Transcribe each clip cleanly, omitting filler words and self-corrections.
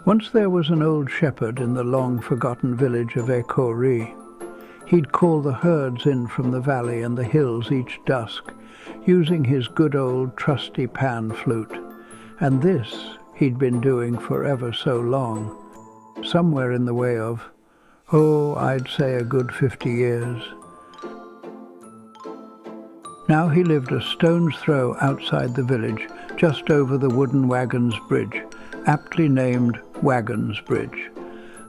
Once there was an old shepherd in the long-forgotten village of Ecoree. He'd call the herds in from the valley and the hills each dusk, using his good old trusty pan flute. And this he'd been doing for ever so long, somewhere in the way of, I'd say a good 50 years. Now he lived a stone's throw outside the village, just over the wooden Wagons Bridge, aptly named Wagons Bridge.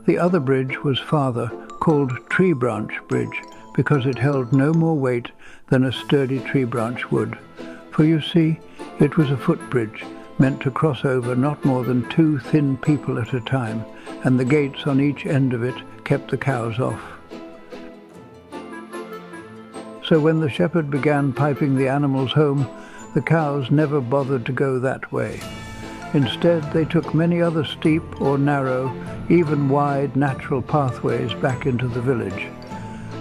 The other bridge was farther, called Tree Branch Bridge, because it held no more weight than a sturdy tree branch would. For you see, it was a footbridge, meant to cross over not more than 2 thin people at a time, and the gates on each end of it kept the cows off. So when the shepherd began piping the animals home, the cows never bothered to go that way. Instead, they took many other steep or narrow, even wide natural pathways back into the village.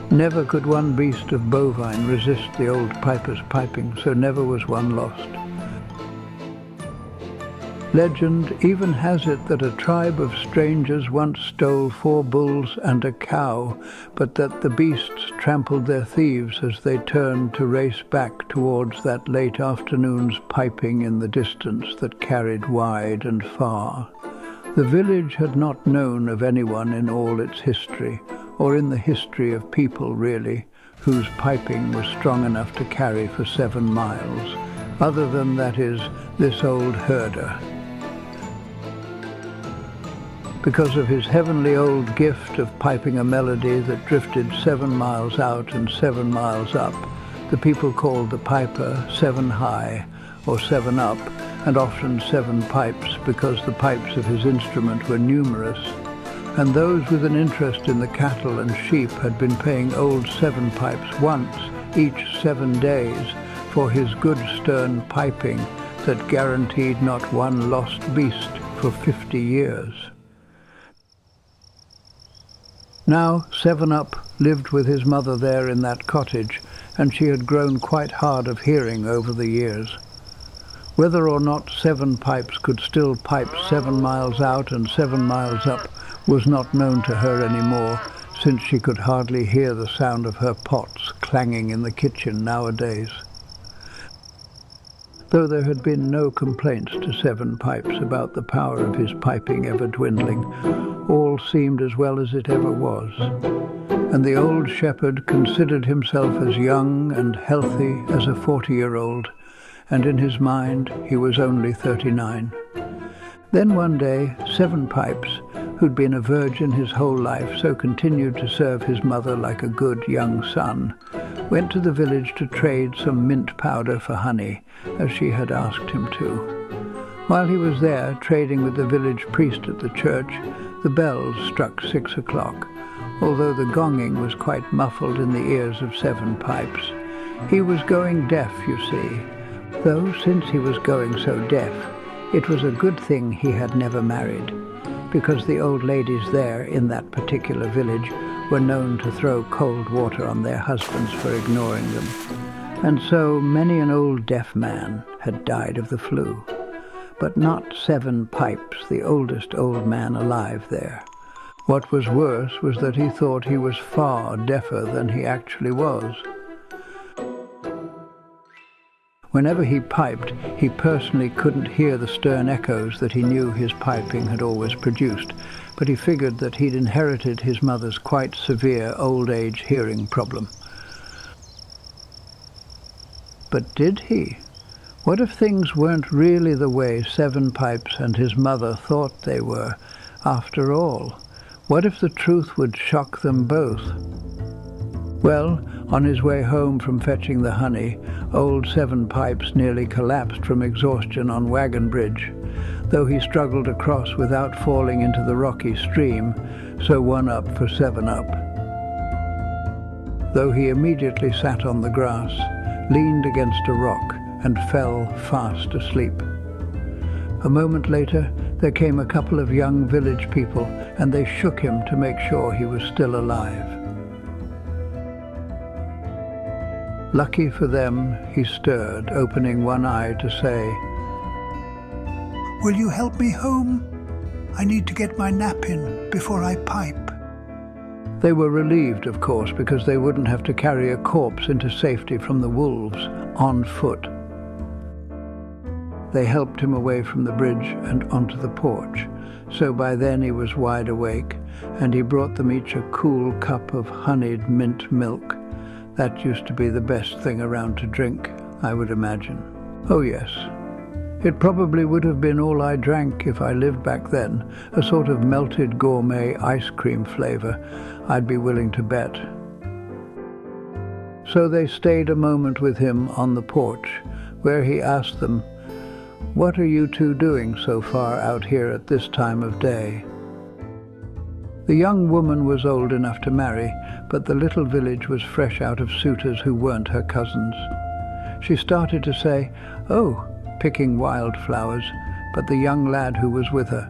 Never could one beast of bovine resist the old piper's piping, so never was one lost. Legend even has it that a tribe of strangers once stole 4 bulls and a cow, but that the beasts trampled their thieves as they turned to race back towards that late afternoon's piping in the distance that carried wide and far. The village had not known of anyone in all its history, or in the history of people really, whose piping was strong enough to carry for 7 miles, other than, that is, this old herder. Because of his heavenly old gift of piping a melody that drifted 7 miles out and 7 miles up, the people called the piper 7 High, or 7 Up, and often 7 Pipes, because the pipes of his instrument were numerous. And those with an interest in the cattle and sheep had been paying old 7 Pipes once each 7 days for his good stern piping that guaranteed not one lost beast for 50 years. Now 7 Up lived with his mother there in that cottage, and she had grown quite hard of hearing over the years. Whether or not 7 Pipes could still pipe 7 miles out and 7 miles up was not known to her anymore, since she could hardly hear the sound of her pots clanging in the kitchen nowadays. Though there had been no complaints to 7 Pipes about the power of his piping ever dwindling, all seemed as well as it ever was. And the old shepherd considered himself as young and healthy as a 40-year-old, and in his mind he was only 39. Then one day 7 Pipes, who'd been a virgin his whole life, so continued to serve his mother like a good young son, went to the village to trade some mint powder for honey, as she had asked him to. While he was there, trading with the village priest at the church, the bells struck 6 o'clock, although the gonging was quite muffled in the ears of 7 Pipes. He was going deaf, you see, though since he was going so deaf, it was a good thing he had never married, because the old ladies there in that particular village were known to throw cold water on their husbands for ignoring them. And so many an old deaf man had died of the flu. But not 7 Pipes, the oldest old man alive there. What was worse was that he thought he was far deafer than he actually was. Whenever he piped, he personally couldn't hear the stern echoes that he knew his piping had always produced, but he figured that he'd inherited his mother's quite severe old-age hearing problem. But did he? What if things weren't really the way 7 Pipes and his mother thought they were, after all? What if the truth would shock them both? Well, on his way home from fetching the honey, old 7 Pipes nearly collapsed from exhaustion on Wagon Bridge, though he struggled across without falling into the rocky stream, so 1 up for 7 Up. Though he immediately sat on the grass, leaned against a rock, and fell fast asleep. A moment later, there came a couple of young village people, and they shook him to make sure he was still alive. Lucky for them, he stirred, opening one eye to say, "Will you help me home?" I need to get my nap in before I pipe." They were relieved, of course, because they wouldn't have to carry a corpse into safety from the wolves on foot. They helped him away from the bridge and onto the porch, so by then he was wide awake, and he brought them each a cool cup of honeyed mint milk. That used to be the best thing around to drink, I would imagine. Oh yes, it probably would have been all I drank if I lived back then, a sort of melted gourmet ice cream flavor, I'd be willing to bet. So they stayed a moment with him on the porch, where he asked them, "What are you two doing so far out here at this time of day?" The young woman was old enough to marry, but the little village was fresh out of suitors who weren't her cousins. She started to say, "Oh, picking wildflowers," but the young lad who was with her,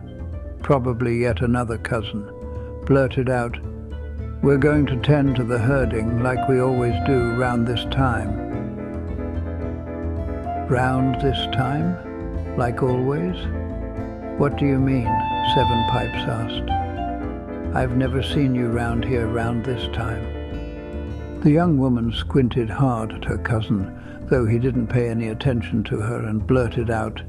probably yet another cousin, blurted out, "We're going to tend to the herding like we always do round this time." "Round this time? Like always? What do you mean?" Seven Pipes asked. "I've never seen you round here round this time." The young woman squinted hard at her cousin, though he didn't pay any attention to her, and blurted out,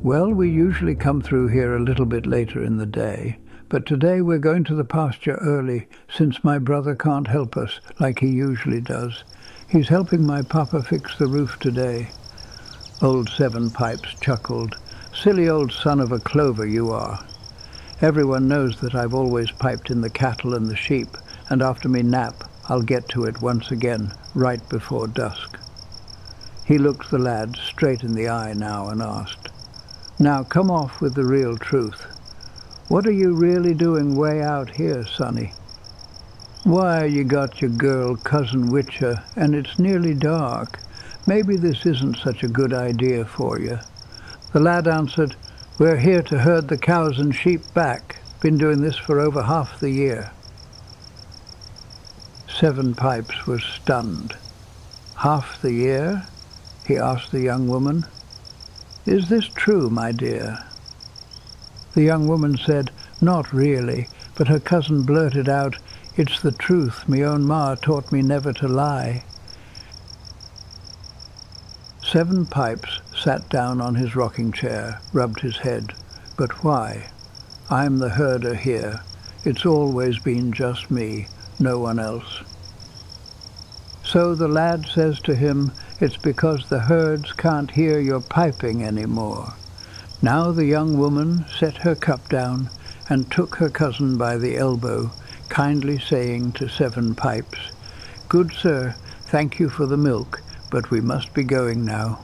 "Well, we usually come through here a little bit later in the day, but today we're going to the pasture early, since my brother can't help us like he usually does. He's helping my papa fix the roof today." Old Seven Pipes chuckled. "Silly old son of a clover you are. Everyone knows that I've always piped in the cattle and the sheep, and after me nap I'll get to it once again, right before dusk." He looked the lad straight in the eye now and asked, "Now come off with the real truth. What are you really doing way out here, sonny?" "Why, you got your girl cousin Witcher, and it's nearly dark. Maybe this isn't such a good idea for you." The lad answered, "We're here to herd the cows and sheep back. Been doing this for over half the year." Seven Pipes was stunned. "Half the year?" he asked the young woman. "Is this true, my dear?" The young woman said, "Not really," but her cousin blurted out, "It's the truth. Me own ma taught me never to lie." Seven Pipes sat down on his rocking chair, rubbed his head. "But why? I'm the herder here. It's always been just me, no one else." So the lad says to him, "It's because the herds can't hear your piping anymore." Now the young woman set her cup down and took her cousin by the elbow, kindly saying to Seven Pipes, "Good sir, thank you for the milk, but we must be going now."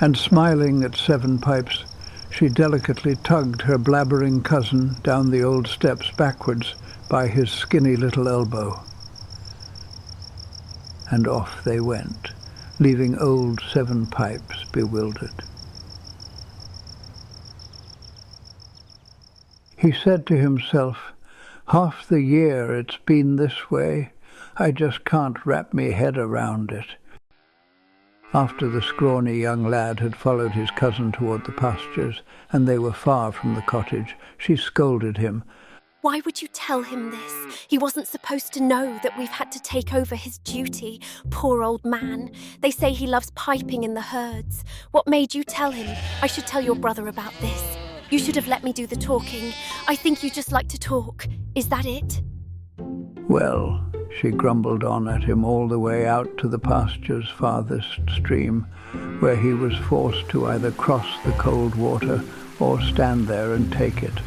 And smiling at Seven Pipes, she delicately tugged her blabbering cousin down the old steps backwards by his skinny little elbow. And off they went, leaving old Seven Pipes bewildered. He said to himself, "Half the year it's been this way. I just can't wrap me head around it." After the scrawny young lad had followed his cousin toward the pastures, and they were far from the cottage, she scolded him. "Why would you tell him this? He wasn't supposed to know that we've had to take over his duty. Poor old man. They say he loves piping in the herds. What made you tell him? I should tell your brother about this. You should have let me do the talking. I think you just like to talk. Is that it?" "Well," she grumbled on at him all the way out to the pasture's farthest stream, where he was forced to either cross the cold water or stand there and take it.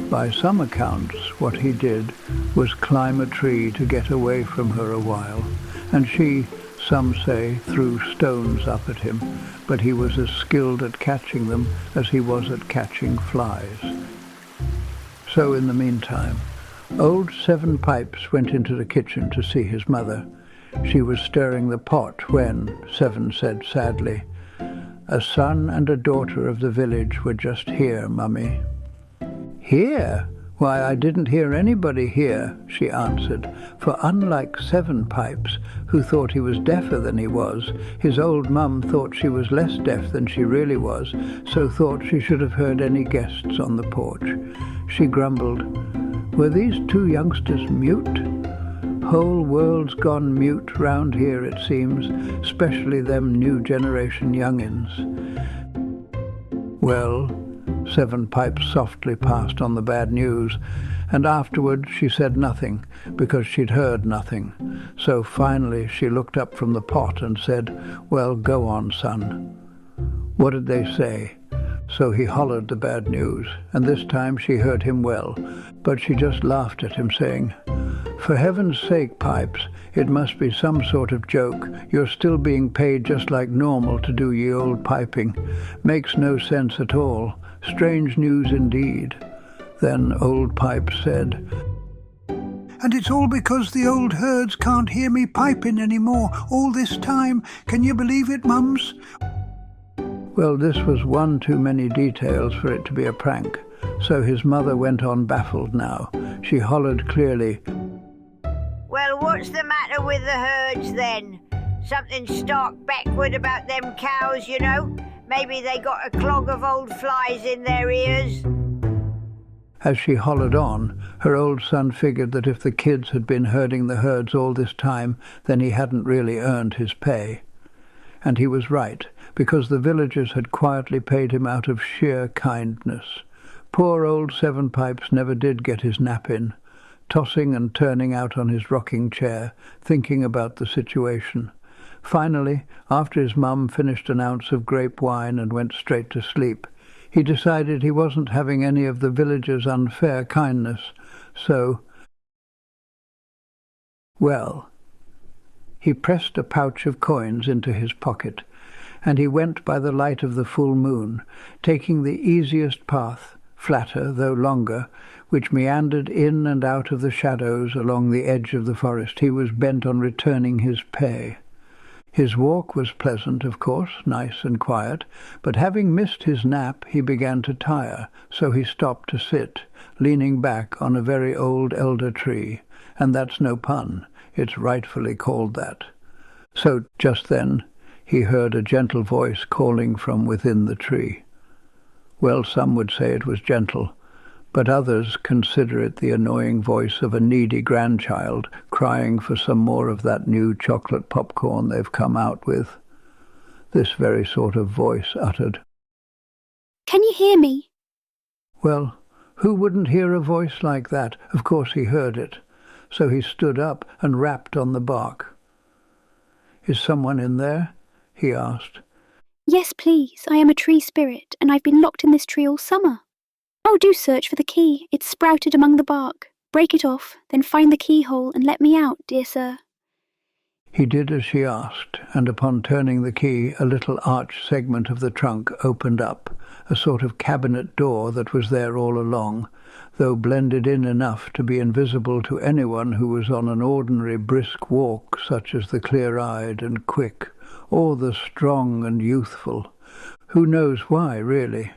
By some accounts, what he did was climb a tree to get away from her a while, and she, some say, threw stones up at him, but he was as skilled at catching them as he was at catching flies. So in the meantime, old Seven Pipes went into the kitchen to see his mother. She was stirring the pot when, Seven said sadly, "A son and a daughter of the village were just here, Mummy." "Here? "Why, I didn't hear anybody here," she answered, for unlike Seven Pipes, who thought he was deafer than he was, his old mum thought she was less deaf than she really was, so thought she should have heard any guests on the porch. She grumbled, "Were these two youngsters mute? Whole world's gone mute round here, it seems, especially them new generation young'ins." "Well," Seven Pipes softly passed on the bad news, and afterward she said nothing, because she'd heard nothing. So finally she looked up from the pot and said, "Well, go on, son." "What did they say?" So he hollered the bad news, and this time she heard him well, but she just laughed at him, saying, "For heaven's sake, Pipes, it must be some sort of joke. You're still being paid just like normal to do ye old piping. Makes no sense at all. Strange news indeed." Then Old Pipes said, "And it's all because the old herds can't hear me piping any more all this time. Can you believe it, mums?" Well, this was one too many details for it to be a prank, so his mother went on baffled now. She hollered clearly, "Well, what's the matter with the herds then? Something stark backward about them cows, you know? Maybe they got a clog of old flies in their ears." As she hollered on, her old son figured that if the kids had been herding the herds all this time, then he hadn't really earned his pay. And he was right, because the villagers had quietly paid him out of sheer kindness. Poor old Seven Pipes never did get his nap in, tossing and turning out on his rocking chair, thinking about the situation. Finally, after his mum finished an ounce of grape wine and went straight to sleep, he decided he wasn't having any of the villagers' unfair kindness, so, well, he pressed a pouch of coins into his pocket, and he went by the light of the full moon, taking the easiest path, flatter though longer, which meandered in and out of the shadows along the edge of the forest. He was bent on returning his pay. His walk was pleasant, of course, nice and quiet, but having missed his nap, he began to tire, so he stopped to sit, leaning back on a very old elder tree, and that's no pun, it's rightfully called that. So just then he heard a gentle voice calling from within the tree. Well, some would say it was gentle, but others consider it the annoying voice of a needy grandchild crying for some more of that new chocolate popcorn they've come out with. This very sort of voice uttered, "Can you hear me?" Well, who wouldn't hear a voice like that? Of course he heard it. So he stood up and rapped on the bark. "Is someone in there?" he asked. "Yes, please. I am a tree spirit, and I've been locked in this tree all summer." "Oh, do search for the key. It's sprouted among the bark. Break it off, then find the keyhole and let me out, dear sir." He did as she asked, and upon turning the key, a little arched segment of the trunk opened up, a sort of cabinet door that was there all along, though blended in enough to be invisible to anyone who was on an ordinary brisk walk, such as the clear-eyed and quick, or the strong and youthful. Who knows why, really?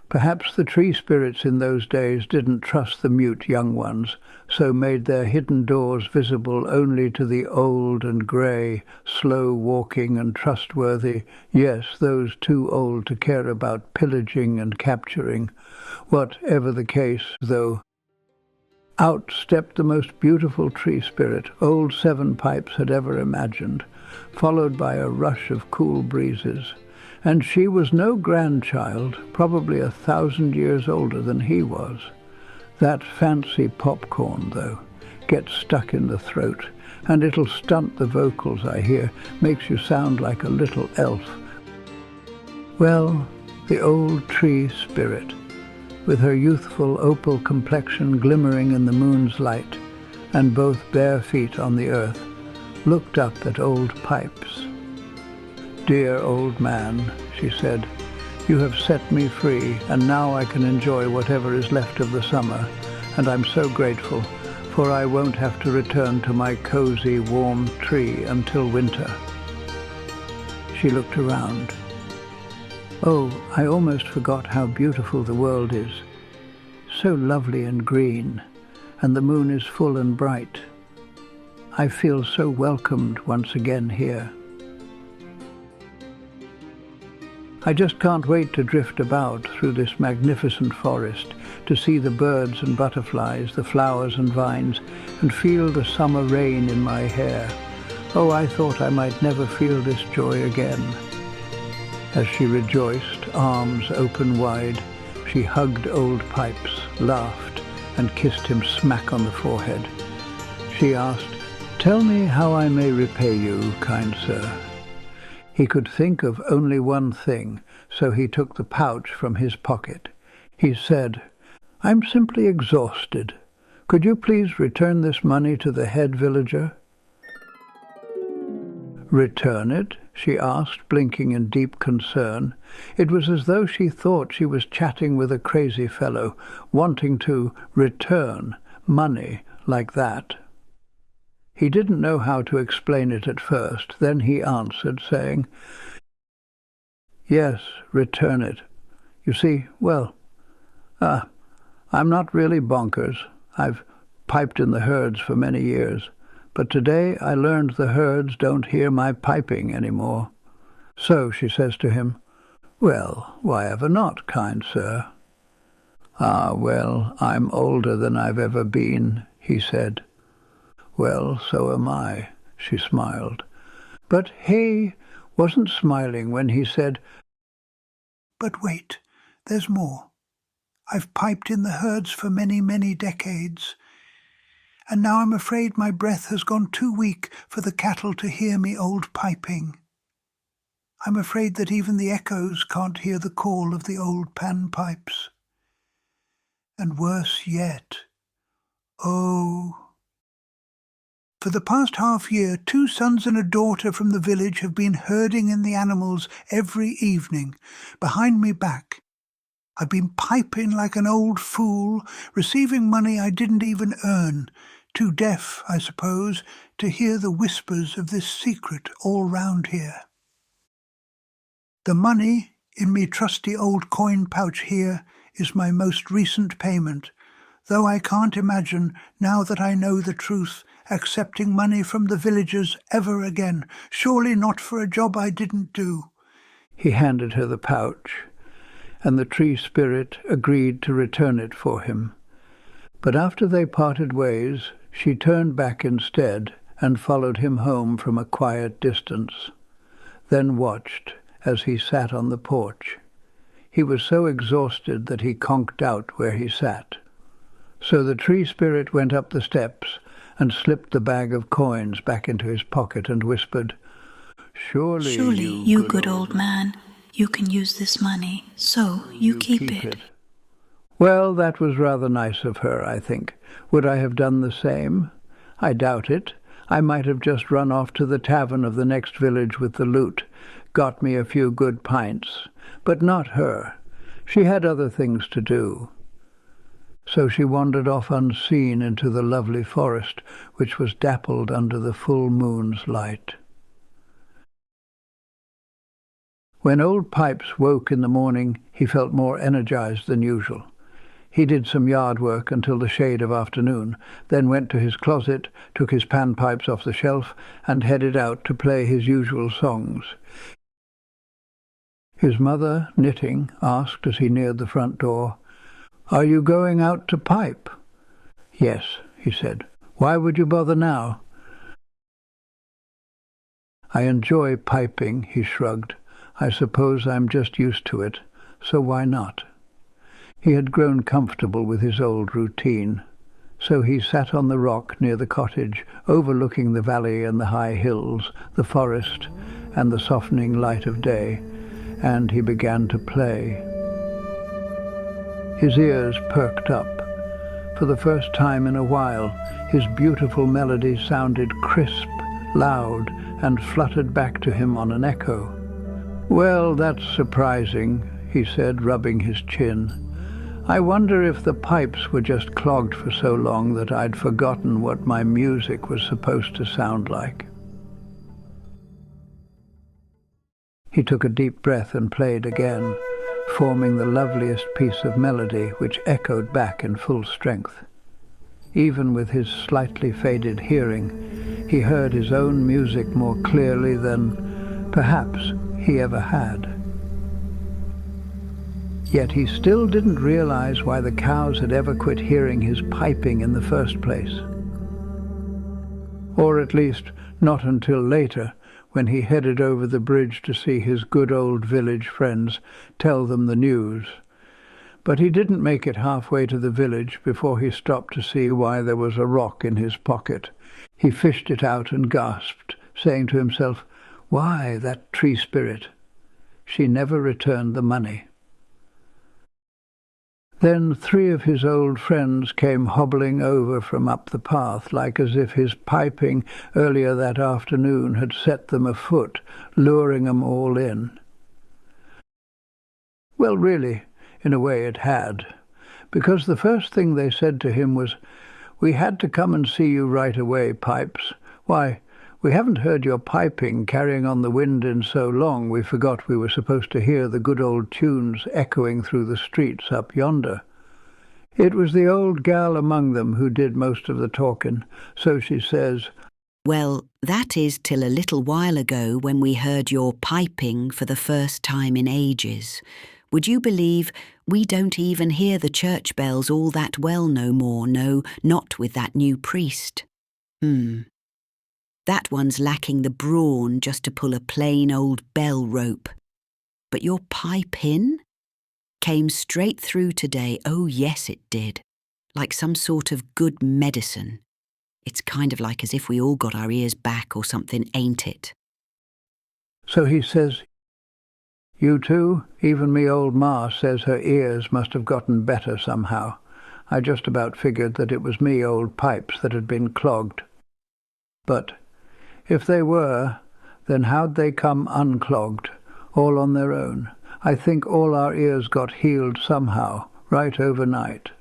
Perhaps the tree spirits in those days didn't trust the mute young ones, so made their hidden doors visible only to the old and grey, slow-walking and trustworthy, yes, those too old to care about pillaging and capturing. Whatever the case, though, out stepped the most beautiful tree spirit old Seven Pipes had ever imagined, followed by a rush of cool breezes. And she was no grandchild, probably 1,000 years older than he was. That fancy popcorn, though, gets stuck in the throat, and it'll stunt the vocals, I hear, makes you sound like a little elf. Well, the old tree spirit, with her youthful opal complexion glimmering in the moon's light, and both bare feet on the earth, looked up at Old Pipes. "Dear old man," she said, "you have set me free, and now I can enjoy whatever is left of the summer, and I'm so grateful, for I won't have to return to my cozy, warm tree until winter." She looked around. "Oh, I almost forgot how beautiful the world is. so lovely and green, and the moon is full and bright. I feel so welcomed once again here. I just can't wait to drift about through this magnificent forest, to see the birds and butterflies, the flowers and vines, and feel the summer rain in my hair. Oh, I thought I might never feel this joy again. As she rejoiced, arms open wide, she hugged Old Pipes, laughed, and kissed him smack on the forehead. She asked, "Tell me how I may repay you, kind sir." He could think of only one thing, so he took the pouch from his pocket. He said, "I'm simply exhausted. Could you please return this money to the head villager?" "Return it?" she asked, blinking in deep concern. It was as though she thought she was chatting with a crazy fellow, wanting to return money like that. He didn't know how to explain it at first. Then he answered, saying, "Yes, return it. You see, I'm not really bonkers. I've piped in the herds for many years. But today I learned the herds don't hear my piping anymore." So she says to him, "Well, why ever not, kind sir?" "Ah, well, I'm older than I've ever been," he said. "Well, so am I," she smiled. But he wasn't smiling when he said, "But wait, there's more. I've piped in the herds for many, many decades, and now I'm afraid my breath has gone too weak for the cattle to hear me old piping. I'm afraid that even the echoes can't hear the call of the old panpipes. And worse yet, oh, for the past half year, 2 sons and a daughter from the village have been herding in the animals every evening, behind me back. I've been piping like an old fool, receiving money I didn't even earn, too deaf, I suppose, to hear the whispers of this secret all round here. The money in me trusty old coin pouch here is my most recent payment, though I can't imagine, now that I know the truth, accepting money from the villagers ever again, surely not for a job I didn't do." He handed her the pouch, and the tree spirit agreed to return it for him. But after they parted ways, she turned back instead and followed him home from a quiet distance, then watched as he sat on the porch. He was so exhausted that he conked out where he sat. So the tree spirit went up the steps and slipped the bag of coins back into his pocket and whispered, Surely you good old man, you can use this money, so you keep it." Well, that was rather nice of her, I think. Would I have done the same? I doubt it. I might have just run off to the tavern of the next village with the loot, got me a few good pints. But not her. She had other things to do. So she wandered off unseen into the lovely forest, which was dappled under the full moon's light. When Old Pipes woke in the morning, he felt more energized than usual. He did some yard work until the shade of afternoon, then went to his closet, took his panpipes off the shelf, and headed out to play his usual songs. His mother, knitting, asked as he neared the front door, "Are you going out to pipe?" "Yes," he said. "Why would you bother now?" "I enjoy piping," he shrugged. "I suppose I'm just used to it, so why not?" He had grown comfortable with his old routine, so he sat on the rock near the cottage, overlooking the valley and the high hills, the forest, and the softening light of day, and he began to play. His ears perked up. For the first time in a while, his beautiful melody sounded crisp, loud, and fluttered back to him on an echo. "Well, that's surprising," he said, rubbing his chin. "I wonder if the pipes were just clogged for so long that I'd forgotten what my music was supposed to sound like." He took a deep breath and played again, forming the loveliest piece of melody which echoed back in full strength. Even with his slightly faded hearing, he heard his own music more clearly than, perhaps, he ever had. Yet he still didn't realize why the cows had ever quit hearing his piping in the first place. Or at least not until later, when he headed over the bridge to see his good old village friends, tell them the news. But he didn't make it halfway to the village before he stopped to see why there was a rock in his pocket. He fished it out and gasped, saying to himself, "Why, that tree spirit." She never returned the money. Then 3 of his old friends came hobbling over from up the path, like as if his piping earlier that afternoon had set them afoot, luring them all in. Well, really, in a way it had, because the first thing they said to him was, "We had to come and see you right away, Pipes. Why, we haven't heard your piping carrying on the wind in so long we forgot we were supposed to hear the good old tunes echoing through the streets up yonder." It was the old gal among them who did most of the talking, so she says, "Well, that is till a little while ago when we heard your piping for the first time in ages. Would you believe we don't even hear the church bells all that well no more, no, not with that new priest. That one's lacking the brawn just to pull a plain old bell rope. But your pipe-in came straight through today. Oh yes, it did. Like some sort of good medicine. It's kind of like as if we all got our ears back or something, ain't it?" So he says, "You too? Even me old ma says her ears must have gotten better somehow. I just about figured that it was me old pipes that had been clogged. But if they were, then how'd they come unclogged, all on their own? I think all our ears got healed somehow, right overnight."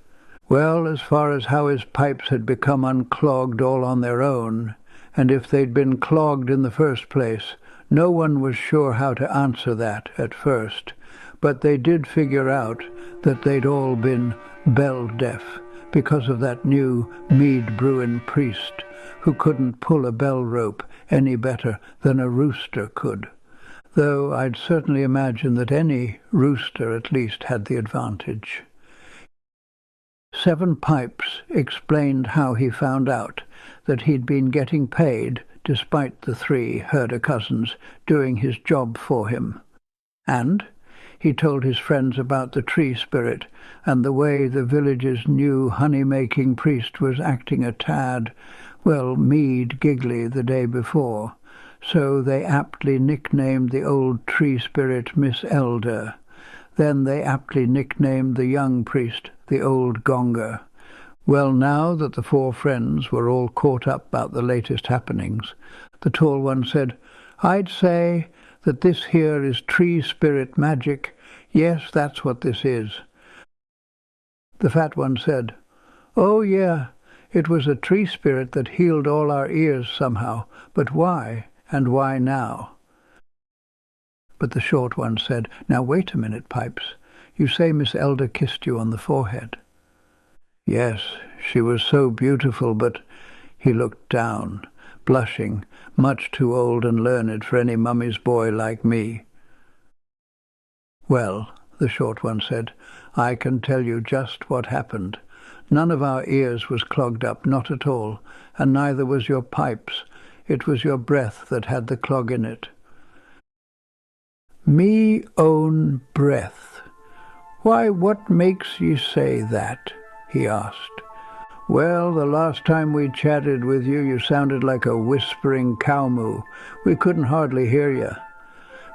Well, as far as how his pipes had become unclogged all on their own, and if they'd been clogged in the first place, no one was sure how to answer that at first, but they did figure out that they'd all been bell-deaf because of that new Mead-Bruin priest who couldn't pull a bell rope any better than a rooster could, though I'd certainly imagine that any rooster at least had the advantage. 7 Pipes explained how he found out that he'd been getting paid despite the 3 herder cousins doing his job for him. And he told his friends about the tree spirit and the way the village's new honey-making priest was acting a tad, well, mead-giggly the day before, so they aptly nicknamed the old tree spirit Miss Elder. Then they aptly nicknamed the young priest the old gonger. Well, now that the 4 friends were all caught up about the latest happenings, the tall one said, "I'd say that this here is tree spirit magic. Yes, that's what this is." The fat one said, "Oh, yeah, it was a tree spirit that healed all our ears somehow, but why, and why now?" But the short one said, "Now wait a minute, Pipes. You say Miss Elder kissed you on the forehead." "Yes, she was so beautiful, but—" He looked down, blushing, much too old and learned for any mummy's boy like me. "Well," the short one said, "I can tell you just what happened. None of our ears was clogged up, not at all, and neither was your pipes. It was your breath that had the clog in it." "Me own breath? Why, what makes ye say that?" he asked. "Well, the last time we chatted with you, you sounded like a whispering cow moo. We couldn't hardly hear you.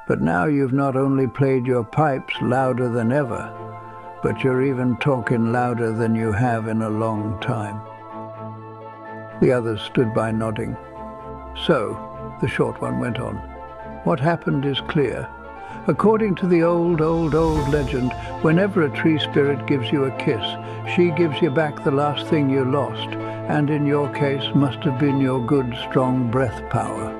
But now you've not only played your pipes louder than ever, but you're even talking louder than you have in a long time." The others stood by nodding. "So," the short one went on, "what happened is clear. According to the old legend, whenever a tree spirit gives you a kiss, she gives you back the last thing you lost, and in your case must have been your good, strong breath power."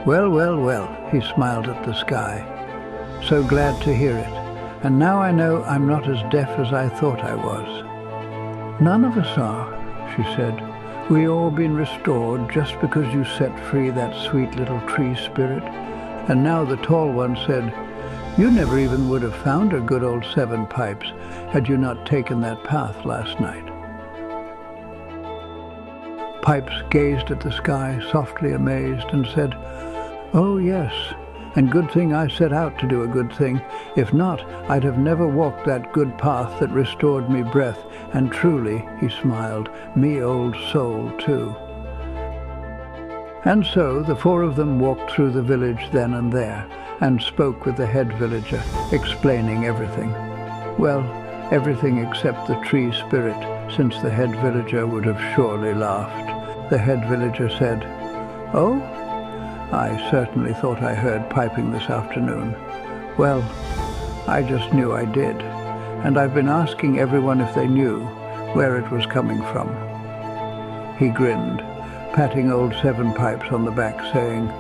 Well, he smiled at the sky. So glad to hear it. And now I know I'm not as deaf as I thought I was. None of us are, she said. We all been restored just because you set free that sweet little tree spirit. And now the tall one said, you never even would have found a good old 7 pipes had you not taken that path last night. Pipes gazed at the sky, softly amazed, and said, oh yes, and good thing I set out to do a good thing. If not, I'd have never walked that good path that restored me breath, and truly, he smiled, me old soul too. And so the 4 of them walked through the village then and there, and spoke with the head villager, explaining everything. Well, everything except the tree spirit, since the head villager would have surely laughed. The head villager said, oh, I certainly thought I heard piping this afternoon. Well, I just knew I did, and I've been asking everyone if they knew where it was coming from. He grinned, patting old 7 pipes on the back, saying,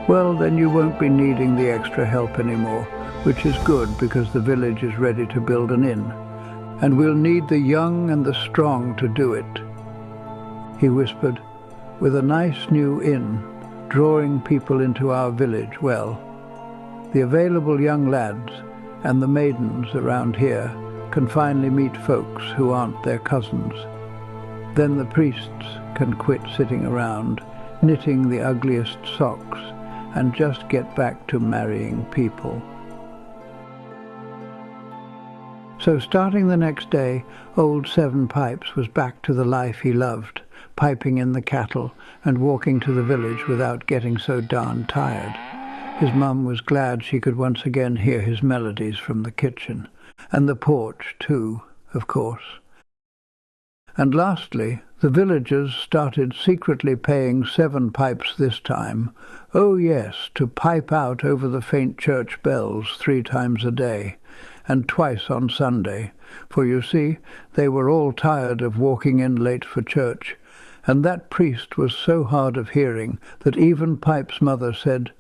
well, then you won't be needing the extra help anymore, which is good because the village is ready to build an inn, and we'll need the young and the strong to do it. He whispered, with a nice new inn, drawing people into our village, well, the available young lads and the maidens around here can finally meet folks who aren't their cousins. Then the priests can quit sitting around, knitting the ugliest socks, and just get back to marrying people. So starting the next day, old 7 Pipes was back to the life he loved, piping in the cattle and walking to the village without getting so darn tired. His mum was glad she could once again hear his melodies from the kitchen, and the porch too, of course. And lastly, the villagers started secretly paying 7 pipes this time, oh yes, to pipe out over the faint church bells 3 times a day, and twice on Sunday, for you see, they were all tired of walking in late for church, and that priest was so hard of hearing that even Pipe's mother said,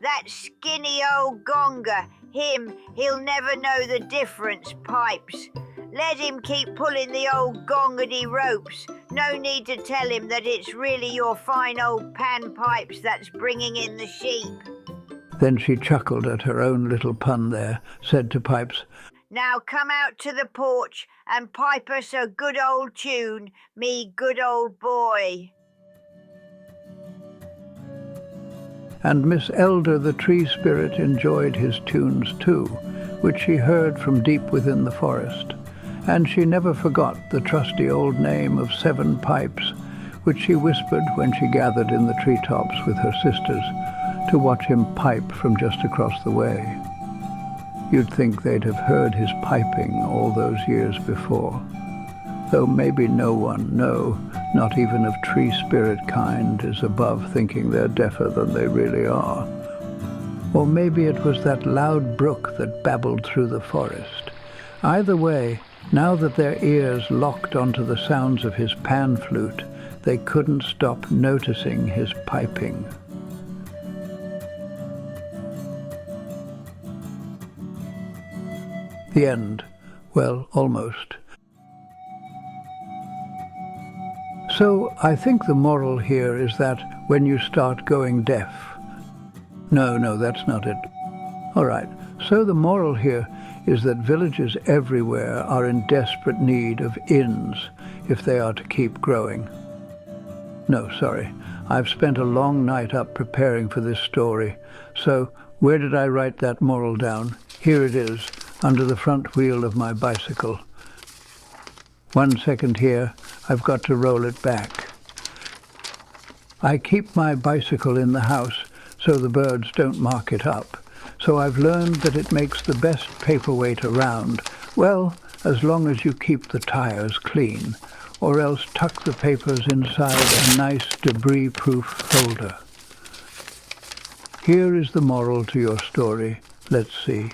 that skinny old gonger, he'll never know the difference, Pipes. Let him keep pulling the old gongedy ropes. No need to tell him that it's really your fine old pan pipes that's bringing in the sheep. Then she chuckled at her own little pun there, said to Pipes, now come out to the porch and pipe us a good old tune, me good old boy. And Miss Elder the tree spirit enjoyed his tunes too, which she heard from deep within the forest. And she never forgot the trusty old name of 7 Pipes, which she whispered when she gathered in the treetops with her sisters to watch him pipe from just across the way. You'd think they'd have heard his piping all those years before, though maybe no one, no, not even of tree spirit kind, is above thinking they're deafer than they really are. Or maybe it was that loud brook that babbled through the forest. Either way, now that their ears locked onto the sounds of his pan flute, they couldn't stop noticing his piping. The end. Well, almost. So I think the moral here is that when you start going deaf... No, that's not it. All right, so the moral here is that villages everywhere are in desperate need of inns if they are to keep growing. No, sorry, I've spent a long night up preparing for this story, so where did I write that moral down? Here it is, under the front wheel of my bicycle. 1 second here, I've got to roll it back. I keep my bicycle in the house so the birds don't mark it up. So I've learned that it makes the best paperweight around, well, as long as you keep the tires clean, or else tuck the papers inside a nice debris-proof folder. Here is the moral to your story. Let's see.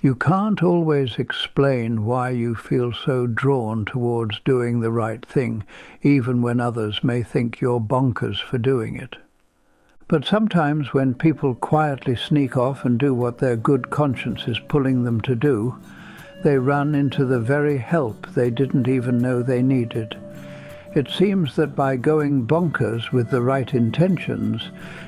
You can't always explain why you feel so drawn towards doing the right thing, even when others may think you're bonkers for doing it. But sometimes when people quietly sneak off and do what their good conscience is pulling them to do, they run into the very help they didn't even know they needed. It seems that by going bonkers with the right intentions,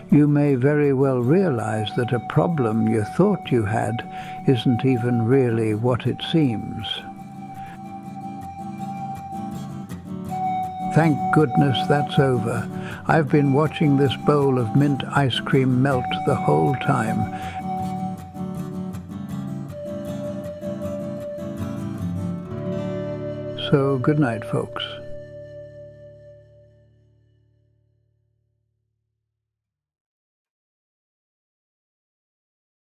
you may very well realize that a problem you thought you had isn't even really what it seems. Thank goodness that's over. I've been watching this bowl of mint ice cream melt the whole time. So good night, folks.